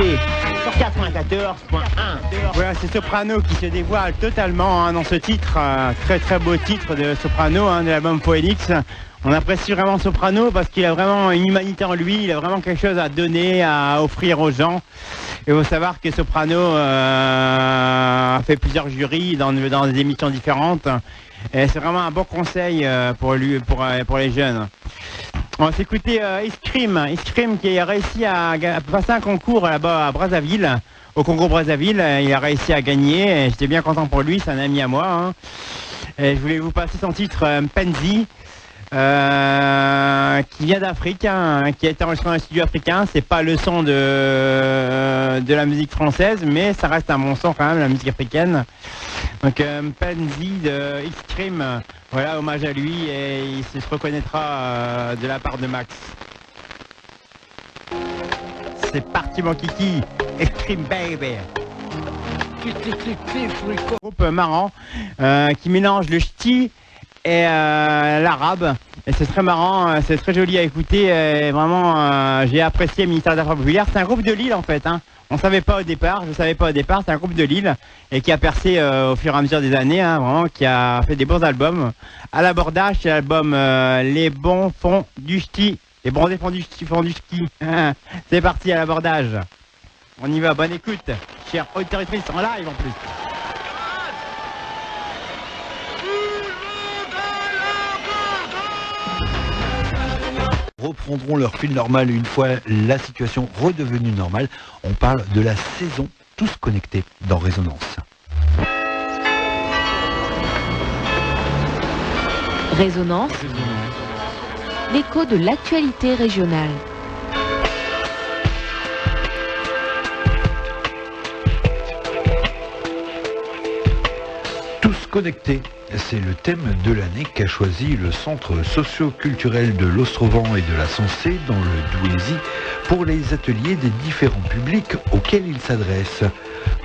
écoutez sur 94.1. Voilà, c'est Soprano qui se dévoile totalement dans ce titre, très très beau titre de Soprano, de l'album Phoenix. On apprécie vraiment Soprano parce qu'il a vraiment une humanité en lui, il a vraiment quelque chose à donner, à offrir aux gens. Il faut savoir que Soprano a fait plusieurs jurys dans des émissions différentes. Et c'est vraiment un bon conseil pour les jeunes. On va s'écouter Ice-Cream qui a réussi à passer un concours là-bas à Brazzaville, au Congo Brazzaville. Il a réussi à gagner. J'étais bien content pour lui, c'est un ami à moi. Et je voulais vous passer son titre Penzi. Qui vient d'Afrique, qui a été enregistré dans un studio africain. C'est pas le son de la musique française, mais ça reste un bon son quand même, la musique africaine. Donc Penzi de X-Cream, voilà, hommage à lui, et il se reconnaîtra de la part de Max. C'est parti mon kiki, X-Cream baby. Groupe marrant qui mélange le ch'ti et l'arabe, et c'est très marrant, c'est très joli à écouter, et vraiment j'ai apprécié le ministère des Affaires populaires. C'est un groupe de Lille en fait, on savait pas au départ, je savais pas au départ, c'est un groupe de Lille et qui a percé au fur et à mesure des années, vraiment, qui a fait des bons albums. À l'abordage, c'est l'album Les bons fonds du ch'ti, les bronzés fonds du ski. C'est parti à l'abordage. On y va, bonne écoute, chers auditeurs en live en plus. Reprendront leur fil normal une fois la situation redevenue normale. On parle de la saison Tous Connectés dans Résonance. Résonance, l'écho de l'actualité régionale. Tous Connectés, c'est le thème de l'année qu'a choisi le centre socio-culturel de l'Ostrovent et de la Sensée dans le Douaisis pour les ateliers des différents publics auxquels il s'adresse.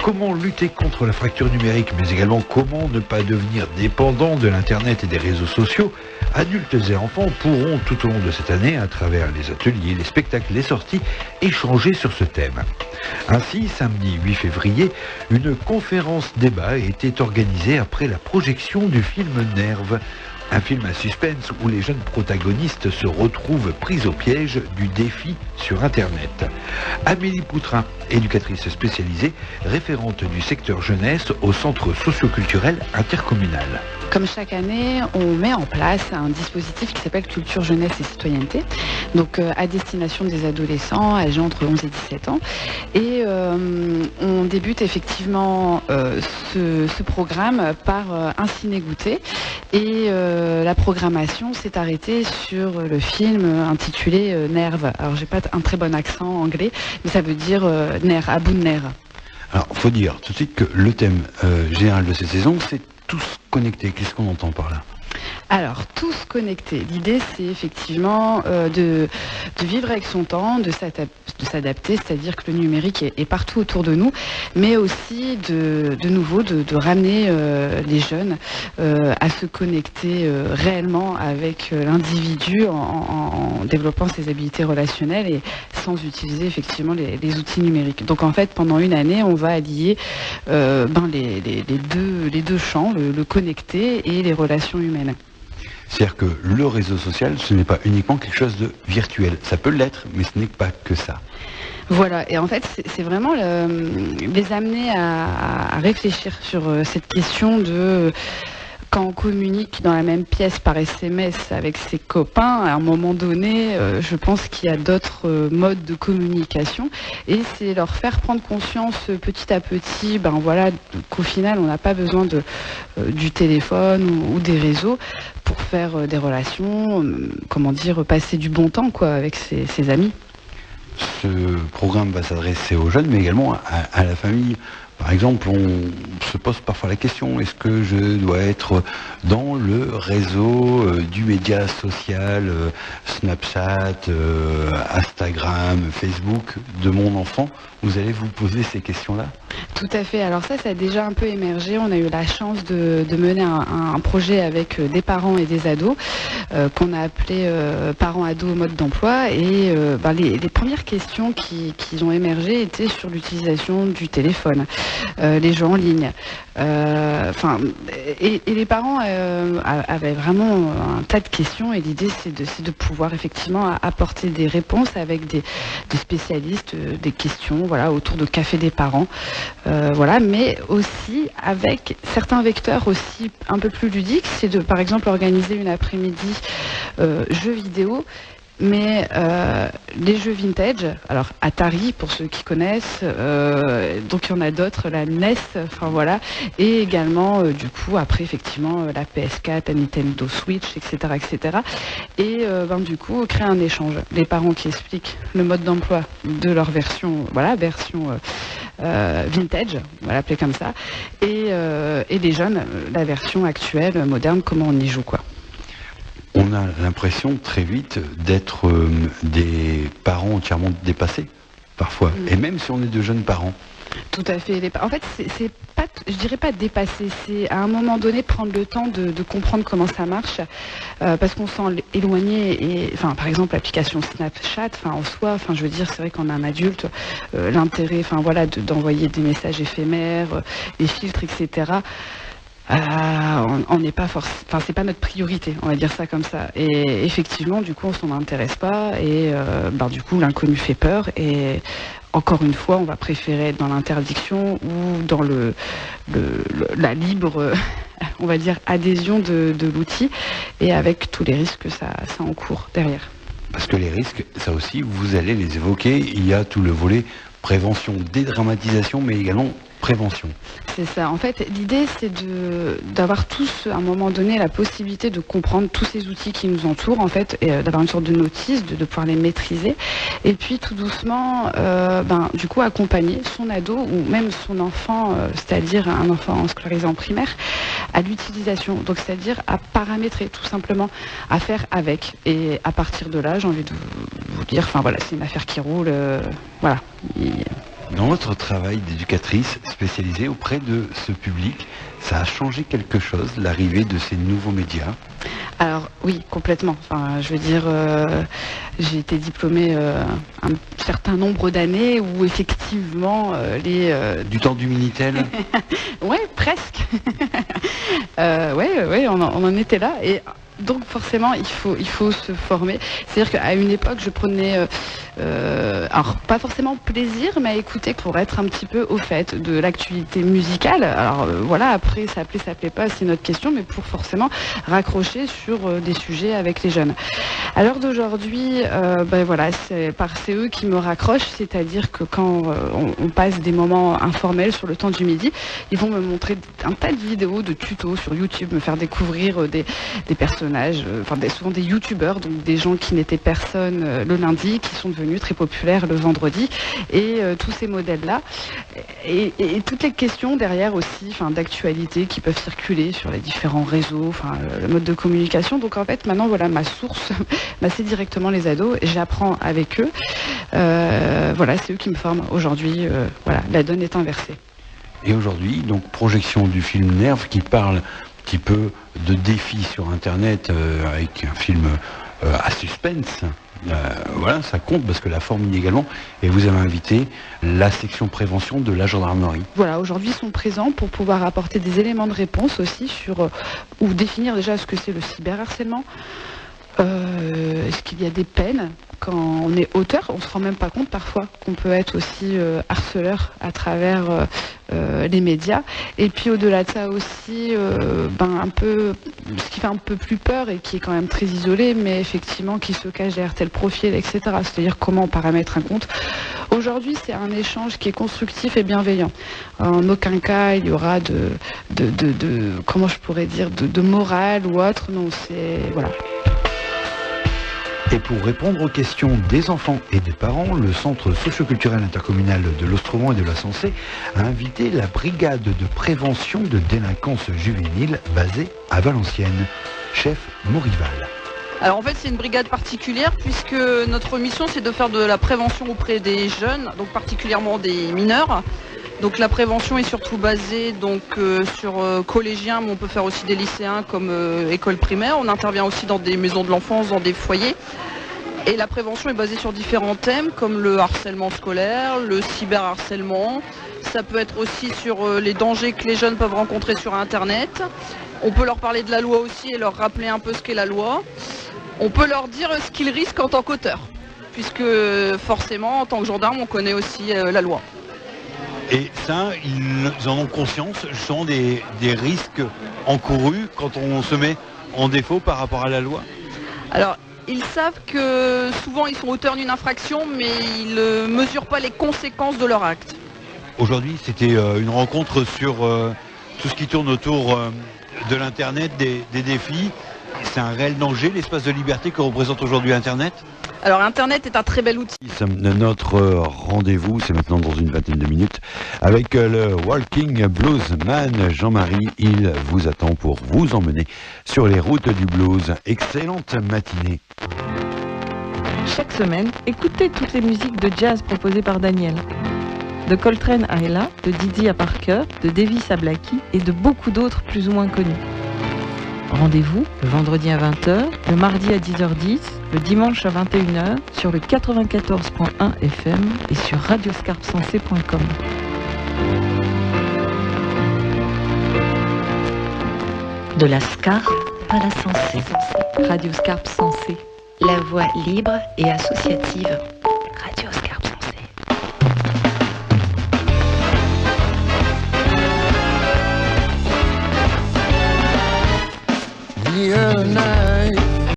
Comment lutter contre la fracture numérique, mais également comment ne pas devenir dépendant de l'Internet et des réseaux sociaux. Adultes et enfants pourront tout au long de cette année, à travers les ateliers, les spectacles, les sorties, échanger sur ce thème. Ainsi, samedi 8 février, une conférence débat était organisée après la projection du film Nerve, un film à suspense où les jeunes protagonistes se retrouvent pris au piège du défi sur Internet. Amélie Poutrin, éducatrice spécialisée, référente du secteur jeunesse au centre socio-culturel intercommunal. Comme chaque année, on met en place un dispositif qui s'appelle Culture, Jeunesse et Citoyenneté, donc à destination des adolescents âgés entre 11 et 17 ans. Et on débute effectivement ce programme par un ciné-goûter. Et la programmation s'est arrêtée sur le film intitulé Nerve. Alors j'ai pas un très bon accent anglais, mais ça veut dire nerf, à bout de nerf. Alors il faut dire tout de suite que le thème général de cette saison, c'est tous connectés. Qu'est-ce qu'on entend par là ? Alors, tous connectés. L'idée, c'est effectivement de vivre avec son temps, de s'adapter, c'est-à-dire que le numérique est partout autour de nous, mais aussi de nouveau de ramener les jeunes à se connecter réellement avec l'individu en développant ses habiletés relationnelles et sans utiliser effectivement les outils numériques. Donc en fait, pendant une année, on va allier les deux champs, le connecté et les relations humaines. C'est-à-dire que le réseau social, ce n'est pas uniquement quelque chose de virtuel. Ça peut l'être, mais ce n'est pas que ça. Voilà, et en fait, c'est vraiment les amener à réfléchir sur cette question de... Quand on communique dans la même pièce par SMS avec ses copains, à un moment donné, je pense qu'il y a d'autres modes de communication. Et c'est leur faire prendre conscience petit à petit, qu'au final, on n'a pas besoin du téléphone ou des réseaux pour faire des relations, passer du bon temps avec ses amis. Ce programme va s'adresser aux jeunes, mais également à la famille. Par exemple, on se pose parfois la question, est-ce que je dois être dans le réseau du média social, Snapchat, Instagram, Facebook de mon enfant? Vous allez vous poser ces questions-là? Tout à fait. Alors ça a déjà un peu émergé. On a eu la chance de mener un projet avec des parents et des ados qu'on a appelé Parents ados mode d'emploi. Et les premières questions qui ont émergé étaient sur l'utilisation du téléphone, les jeux en ligne. Et les parents avaient vraiment un tas de questions et l'idée c'est de pouvoir effectivement apporter des réponses avec des spécialistes, des questions autour de café des parents. Mais aussi avec certains vecteurs aussi un peu plus ludiques, c'est de par exemple organiser une après-midi jeux vidéo, mais les jeux vintage, alors Atari pour ceux qui connaissent, donc il y en a d'autres, la NES, et également du coup après effectivement la PS4, la Nintendo Switch, etc. Et du coup créer un échange. Les parents qui expliquent le mode d'emploi de leur version, vintage, on va l'appeler comme ça, et les jeunes, la version actuelle, moderne, comment on y joue quoi. On a l'impression très vite d'être des parents entièrement dépassés, parfois, et même si on est de jeunes parents. Tout à fait. En fait, c'est pas, je dirais pas dépasser, c'est à un moment donné prendre le temps de comprendre comment ça marche, parce qu'on s'en éloigné. Et par exemple, l'application Snapchat, en soi, je veux dire, c'est vrai qu'on a un adulte, l'intérêt, d'envoyer des messages éphémères, des filtres, etc. On n'est pas c'est pas notre priorité, on va dire ça comme ça. Et effectivement, du coup, on s'en intéresse pas et du coup, l'inconnu fait peur. Et encore une fois, on va préférer être dans l'interdiction ou dans la libre, on va dire, adhésion de l'outil et avec tous les risques que ça encourt derrière. Parce que les risques, ça aussi, vous allez les évoquer. Il y a tout le volet prévention, dédramatisation, mais également prévention. C'est ça. En fait, l'idée, c'est d'avoir tous, à un moment donné, la possibilité de comprendre tous ces outils qui nous entourent, en fait, et d'avoir une sorte de notice, de pouvoir les maîtriser. Et puis, tout doucement, du coup, accompagner son ado ou même son enfant, c'est-à-dire un enfant scolarisé en primaire, à l'utilisation. Donc, c'est-à-dire à paramétrer, tout simplement, à faire avec. Et à partir de là, j'ai envie de vous dire, c'est une affaire qui roule, Dans votre travail d'éducatrice spécialisée auprès de ce public, ça a changé quelque chose, l'arrivée de ces nouveaux médias? Alors oui, complètement. Je veux dire, j'ai été diplômée un certain nombre d'années où effectivement Du temps du Minitel? Ouais, presque. On en était là. Et donc forcément, il faut se former. C'est-à-dire qu'à une époque, je prenais, alors pas forcément plaisir, mais à écouter pour être un petit peu au fait de l'actualité musicale. Alors après, ça plaît pas, c'est notre question, mais pour forcément raccrocher sur des sujets avec les jeunes. À l'heure d'aujourd'hui, c'est eux qui me raccrochent, c'est-à-dire que quand on passe des moments informels sur le temps du midi, ils vont me montrer un tas de vidéos, de tutos sur YouTube, me faire découvrir des personnages, souvent des youtubeurs, donc des gens qui n'étaient personne le lundi, qui sont devenus très populaires le vendredi, et tous ces modèles-là, et toutes les questions derrière aussi, d'actualité qui peuvent circuler sur les différents réseaux, le mode de communication. Donc en fait, maintenant, ma source, c'est directement les ados, et j'apprends avec eux. C'est eux qui me forment. Aujourd'hui, la donne est inversée. Et aujourd'hui, donc, projection du film Nerve qui parle un petit peu de défis sur Internet avec un film à suspense. Ça compte parce que la forme également. Et vous avez invité la section prévention de la gendarmerie. Aujourd'hui, ils sont présents pour pouvoir apporter des éléments de réponse aussi sur ou définir déjà ce que c'est le cyberharcèlement. Est-ce qu'il y a des peines quand on est auteur? On ne se rend même pas compte parfois qu'on peut être aussi harceleur à travers les médias. Et puis au-delà de ça aussi, un peu ce qui fait un peu plus peur et qui est quand même très isolé, mais effectivement qui se cache derrière tel profil, etc. C'est-à-dire comment on paramètre un compte. Aujourd'hui, c'est un échange qui est constructif et bienveillant. En aucun cas, il y aura comment je pourrais dire, de morale ou autre. Non, c'est voilà. Et pour répondre aux questions des enfants et des parents, le Centre socioculturel intercommunal de l'Ostrovent et de la Sensée a invité la brigade de prévention de délinquance juvénile basée à Valenciennes. Chef Morival. Alors en fait c'est une brigade particulière puisque notre mission c'est de faire de la prévention auprès des jeunes, donc particulièrement des mineurs. Donc la prévention est surtout basée sur collégiens, mais on peut faire aussi des lycéens comme école primaire. On intervient aussi dans des maisons de l'enfance, dans des foyers. Et la prévention est basée sur différents thèmes comme le harcèlement scolaire, le cyberharcèlement. Ça peut être aussi sur les dangers que les jeunes peuvent rencontrer sur Internet. On peut leur parler de la loi aussi et leur rappeler un peu ce qu'est la loi. On peut leur dire ce qu'ils risquent en tant qu'auteur, puisque forcément en tant que gendarme on connaît aussi la loi. Et ça, ils en ont conscience, justement, des risques encourus quand on se met en défaut par rapport à la loi? Alors, ils savent que souvent ils sont auteurs d'une infraction, mais ils ne mesurent pas les conséquences de leur acte. Aujourd'hui, c'était une rencontre sur tout ce qui tourne autour de l'Internet, des défis. C'est un réel danger, l'espace de liberté que représente aujourd'hui Internet? Alors Internet est un très bel outil. Notre rendez-vous, c'est maintenant dans une vingtaine de minutes, avec le Walking Bluesman Jean-Marie. Il vous attend pour vous emmener sur les routes du blues. Excellente matinée. Chaque semaine, écoutez toutes les musiques de jazz proposées par Daniel. De Coltrane à Ella, de Didi à Parker, de Davis à Blackie et de beaucoup d'autres plus ou moins connus. Rendez-vous le vendredi à 20h, le mardi à 10h10, le dimanche à 21h sur le 94.1 FM et sur radioscarpsensé.com. De la Scarpe à la Sensée. Radio Scarpe Sensée. La voix libre et associative. Radio Scarpe.